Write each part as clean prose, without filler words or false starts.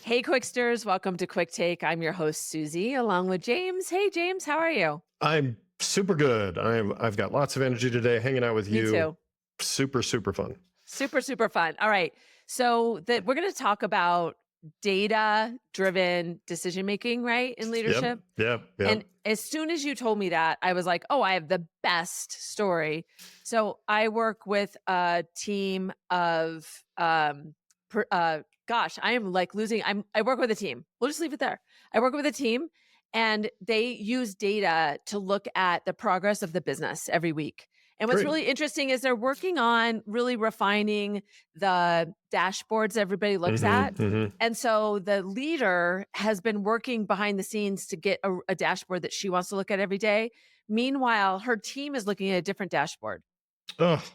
Hey, Quicksters, welcome to Quick Take. I'm your host, Susie, along with James. Hey, James, how are you? I'm super good. I've got lots of energy today hanging out with Me you. too. Super, super fun. Super, super fun. All right. So we're going to talk about data-driven decision making, right, in Yep, leadership. yep, And yep. as soon as you told me that, I was like, oh, I have the best story. So I work with a team of, gosh, I am like losing. I work with a team. We'll just leave it there. I work with a team and they use data to look at the progress of the business every week. And what's Great. really interesting is they're working on really refining the dashboards everybody looks Hmm, at. hmm. And so the leader has been working behind the scenes to get a dashboard that she wants to look at every day. Meanwhile, her team is looking at a different dashboard. Oh, it's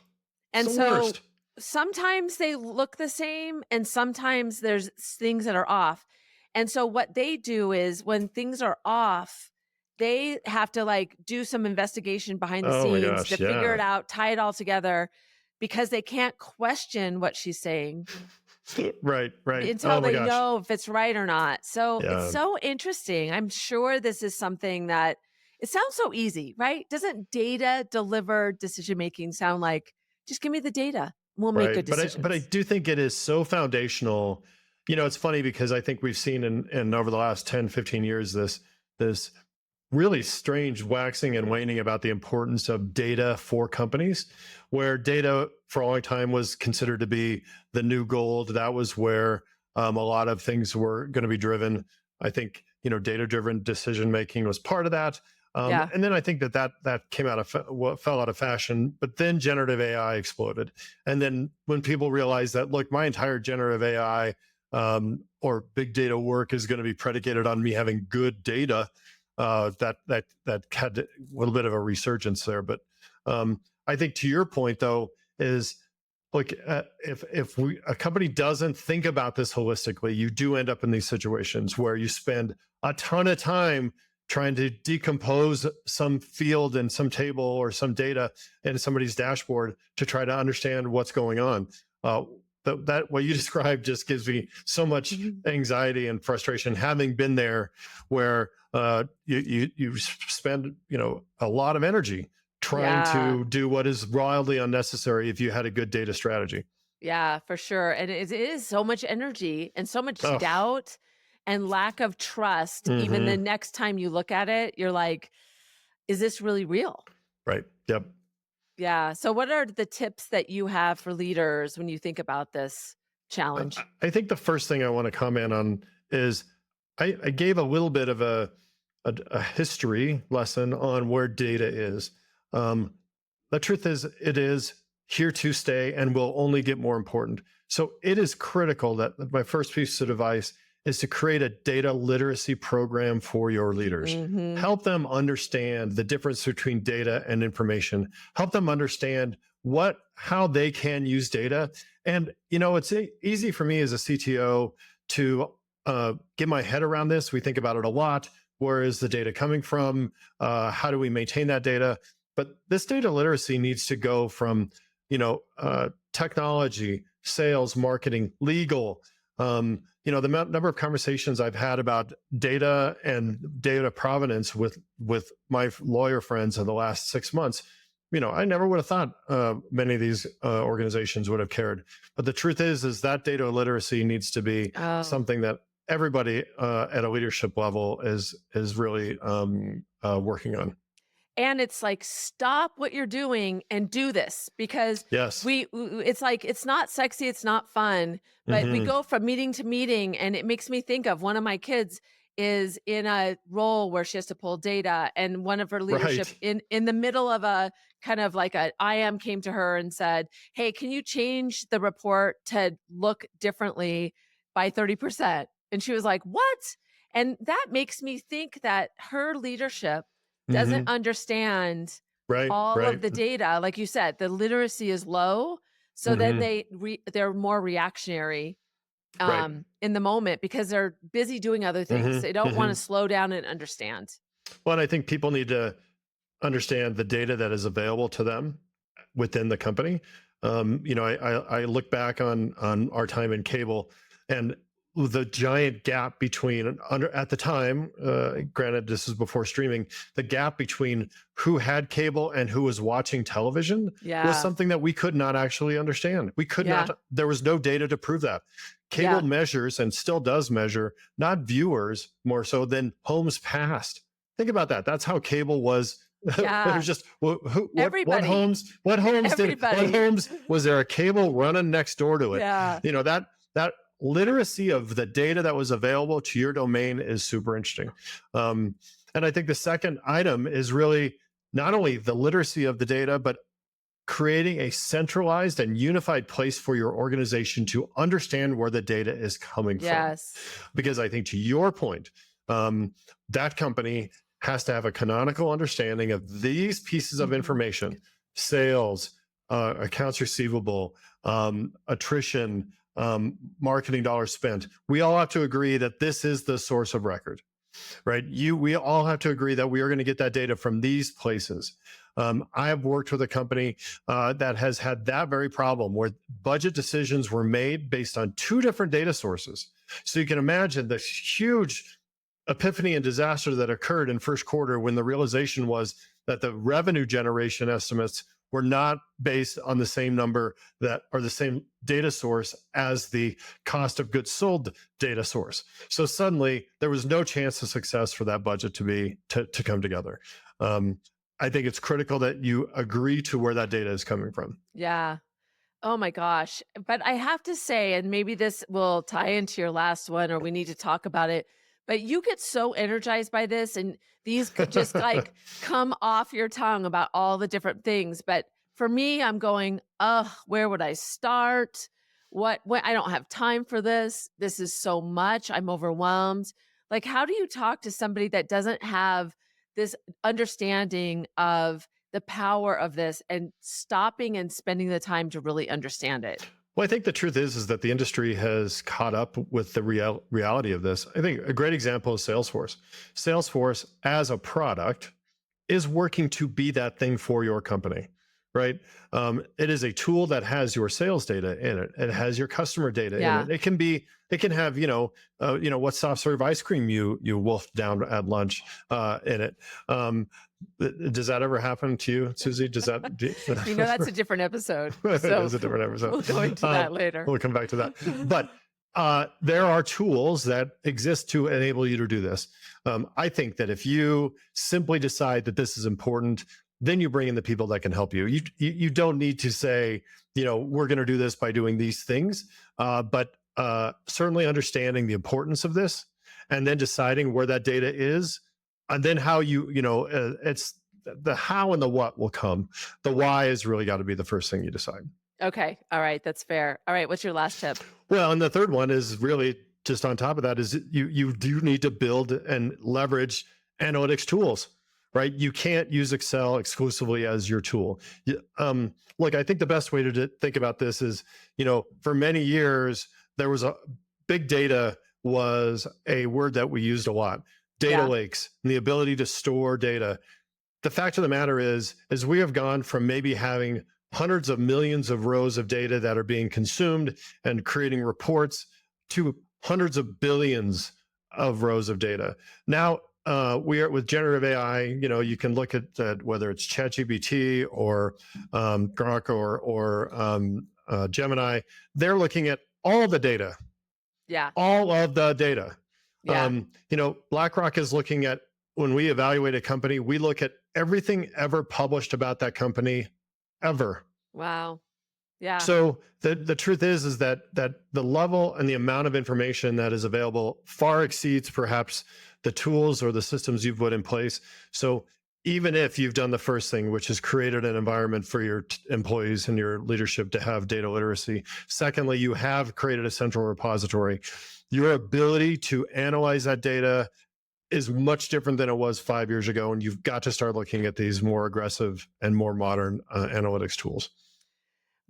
And the so worst. sometimes they look the same and sometimes there's things that are off. And so what they do is when things are off, they have to like do some investigation behind the Oh my scenes to gosh, figure yeah. it out, tie it all together because they can't question what she's saying Right, right. until Oh my they gosh. know if it's right or not. So it's Yeah. so interesting. I'm sure this is something that it sounds so easy, right? Doesn't data deliver decision making sound like just give me the data, we'll make good Right. But I decisions? do think it is so foundational. It's funny because I think we've seen in over the last 10, 15 years this really strange waxing and waning about the importance of data for companies, where data for a long time was considered to be the new gold. That was where a lot of things were going to be driven. I think data driven decision making was part of that. Yeah. And then I think that came out of fell out of fashion. But then generative AI exploded, and then when people realized that, look, my entire generative AI or big data work is going to be predicated on me having good data, that had a little bit of a resurgence there. But I think to your point though is like if a company doesn't think about this holistically, you do end up in these situations where you spend a ton of time trying to decompose some field and some table or some data in somebody's dashboard to try to understand what's going on. Uh, that what you described just gives me so much Mhm. anxiety and frustration, having been there, where you spend a lot of energy trying Yeah. to do what is wildly unnecessary if you had a good data strategy. Yeah, for sure. And it is so much energy and so much Oh, doubt and lack of trust. Even the hmm. next time you look at it, you're like, is this really real? Right. Yep. Yeah. So, what are the tips that you have for leaders when you think about this challenge? I think the first thing I want to comment on is I gave a little bit of a history lesson on where data is. Um, the truth is, it is here to stay and will only get more important. So it is critical that my first piece of advice is to create a data literacy program for your leaders. Hmm. Help them understand the difference between data and information. Help them understand how they can use data. And it's easy for me as a CTO to get my head around this. We think about it a lot. Where is the data coming from? How do we maintain that data? But this data literacy needs to go from technology, sales, marketing, legal. The number of conversations I've had about data and data provenance with my lawyer friends in the last 6 months. I never would have thought many of these organizations would have cared. But the truth is that data literacy needs to be Oh, something that everybody at a leadership level is really working on. and it's like, stop what you're doing and do this because Yes. it's like, it's not sexy, it's not fun, but we Hmm. go from meeting to meeting. And it makes me think of one of my kids is in a role where she has to pull data. And one of her leadership Right. in the middle of a kind of like a IM came to her and said, hey, can you change the report to look differently by 30%? And she was like, what? And that makes me think that her leadership doesn't Hmm. understand Right. all of Right. the data. Like you said, the literacy is low, so then Hmm. they're more reactionary, Right. in the moment because they're busy doing other things. Hmm. They don't wanna Hmm. slow down and understand. Well, and I think people need to understand the data that is available to them within the company. I look back on our time in cable, and the giant gap between at the time, granted this is before streaming, the gap between who had cable and who was watching television was Yeah. something that we could not actually understand. We could Yeah. not, there was no data to prove that. Cable Yeah. measures and still does measure not viewers more so than homes passed. Think about that. That's how cable was. It was Yeah. just Everybody. what homes did what Everybody. homes was there a cable running next door to it? Yeah. You know, that literacy of the data that was available to your domain is super interesting. And I think the second item is really not only the literacy of the data, but creating a centralized and unified place for your organization to understand where the data is coming from. Yes. Because I think to your point, that company has to have a canonical understanding of these pieces of Mhm. information: sales, accounts receivable, attrition, marketing dollars spent. We all have to agree that this is the source of record, right? We all have to agree that we are going to get that data from these places. I have worked with a company that has had that very problem where budget decisions were made based on two different data sources. So you can imagine the huge epiphany and disaster that occurred in first quarter when the realization was that the revenue generation estimates were not based on the same number that or the same data source as the cost of goods sold data source. So suddenly there was no chance of success for that budget to come together. I think it's critical that you agree to where that data is coming from. Yeah. Oh my gosh. But I have to say, and maybe this will tie into your last one, or we need to talk about it, but you get so energized by this, and these could just like come off your tongue about all the different things. But for me, I'm going, where would I start? What I don't have time for this. This is so much. I'm overwhelmed. Like, how do you talk to somebody that doesn't have this understanding of the power of this and stopping and spending the time to really understand it? Well, I think the truth is that the industry has caught up with the reality of this. I think a great example is Salesforce. Salesforce as a product is working to be that thing for your company, right? It is a tool that has your sales data in it. It has your customer data in Yeah. it. It can have, what soft serve ice cream you wolfed down at lunch in it. Does that ever happen to you, Susie? That's a different episode. It So is a different episode. we'll go into that later. We'll come back to that. But there are tools that exist to enable you to do this. I think that if you simply decide that this is important, then you bring in the people that can help you. You don't need to say, we're going to do this by doing these things, but certainly understanding the importance of this, and then deciding where that data is, and then how it's the how and the what will come. The why has really got to be the first thing you decide. Okay. All right. That's fair. All right. What's your last tip? Well, and the third one is really just on top of that is you do need to build and leverage analytics tools, right? You can't use Excel exclusively as your tool. Look, I think the best way to think about this is, for many years, there was big data was a word that we used a lot. Data Yeah. lakes and the ability to store data. The fact of the matter is we have gone from maybe having hundreds of millions of rows of data that are being consumed and creating reports to hundreds of billions of rows of data. Now, we are with generative AI, you can look at whether it's ChatGPT or Grok or Gemini. They're looking at all the data, Yeah. all of the data. Yeah. BlackRock is looking at, when we evaluate a company, we look at everything ever published about that company ever. Wow. Yeah. So the truth is that the level and the amount of information that is available far exceeds perhaps the tools or the systems you've put in place. So even if you've done the first thing, which is created an environment for your employees and your leadership to have data literacy, secondly, you have created a central repository. Your ability to analyze that data is much different than it was 5 years ago. And you've got to start looking at these more aggressive and more modern analytics tools.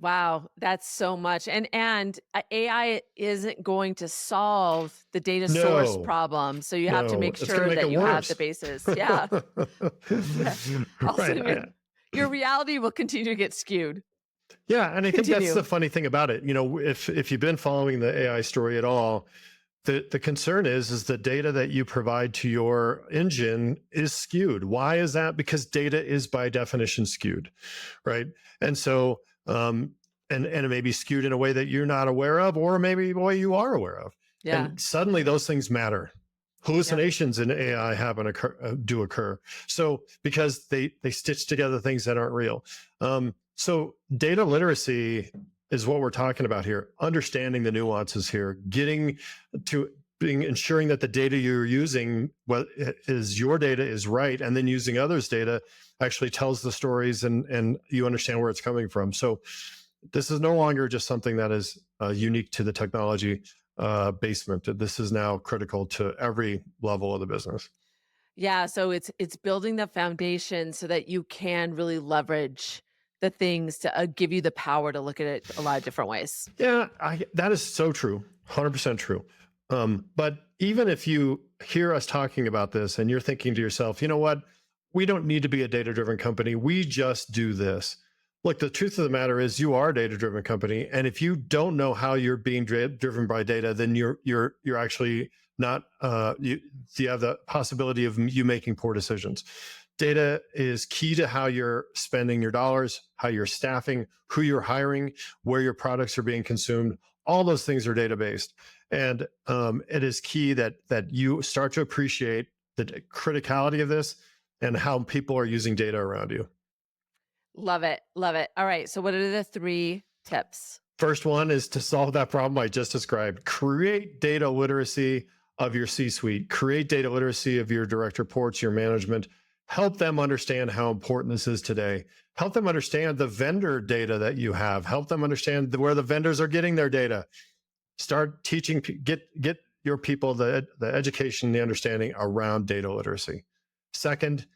Wow, that's so much. And AI isn't going to solve the data source No, problem. So you have to no, make it's going to sure make that it you have the worse. basis. Yeah. Also, Right. your reality will continue to get skewed. Yeah, and I think that's Continue. the funny thing about it. If you've been following the AI story at all, The concern is the data that you provide to your engine is skewed. Why is that? Because data is by definition skewed, right? And so and it may be skewed in a way that you're not aware of, or maybe a way you are aware of. Yeah. And suddenly those things matter. Yep. Hallucinations in AI do occur. So because they stitch together things that aren't real. So data literacy is what we're talking about here. Understanding the nuances here, getting to being ensuring that the data you're using, what is your data, is right, and then using others' data actually tells the stories, and you understand where it's coming from. So this is no longer just something that is unique to the technology basement. This is now critical to every level of the business. Yeah, so it's building the foundation so that you can really leverage the things to, give you the power to look at it a lot of different ways. Yeah, that is so true, 100% true. But even if you hear us talking about this and you're thinking to yourself, you know what, we don't need to be a data-driven company. We just do this. Look, the truth of the matter is, you are a data-driven company, and if you don't know how you're being driven by data, then you're actually not. You have the possibility of you making poor decisions. Data is key to how you're spending your dollars, how you're staffing, who you're hiring, where your products are being consumed. All those things are data based, and it is key that you start to appreciate the criticality of this and how people are using data around you. Love it. Love it. All right. So what are the 3 tips? First one is to solve that problem I just described. Create data literacy of your C suite, create data literacy of your direct reports, your management. Help them understand how important this is today. Help them understand the vendor data that you have. Help them understand where the vendors are getting their data. Start teaching, get your people the education, the understanding around data literacy. Second,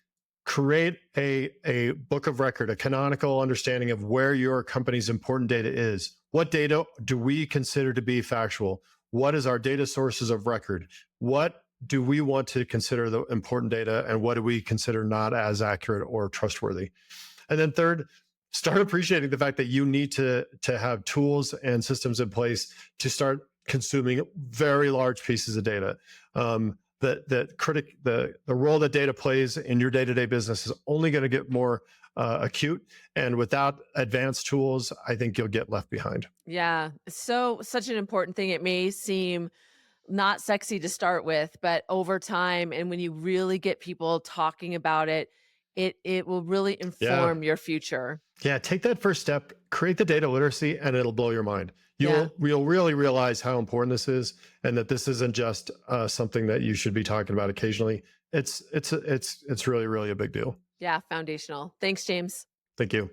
create a book of record, a canonical understanding of where your company's important data is. What data do we consider to be factual? What is our data sources of record? What do we want to consider the important data, and what do we consider not as accurate or trustworthy? And then third, start appreciating the fact that you need to have tools and systems in place to start consuming very large pieces of data. The role that data plays in your day-to-day business is only going to get more acute, and without advanced tools, I think you'll get left behind. Yeah. So such an important thing. It may seem not sexy to start with, but over time and when you really get people talking about it, it will really Yeah, inform your future. yeah. Take that first step, create the data literacy, and it'll blow your mind. Yeah. You'll really realize how important this is, and that this isn't just something that you should be talking about occasionally. It's really a big deal. Yeah, foundational. Thanks, James. Thank you.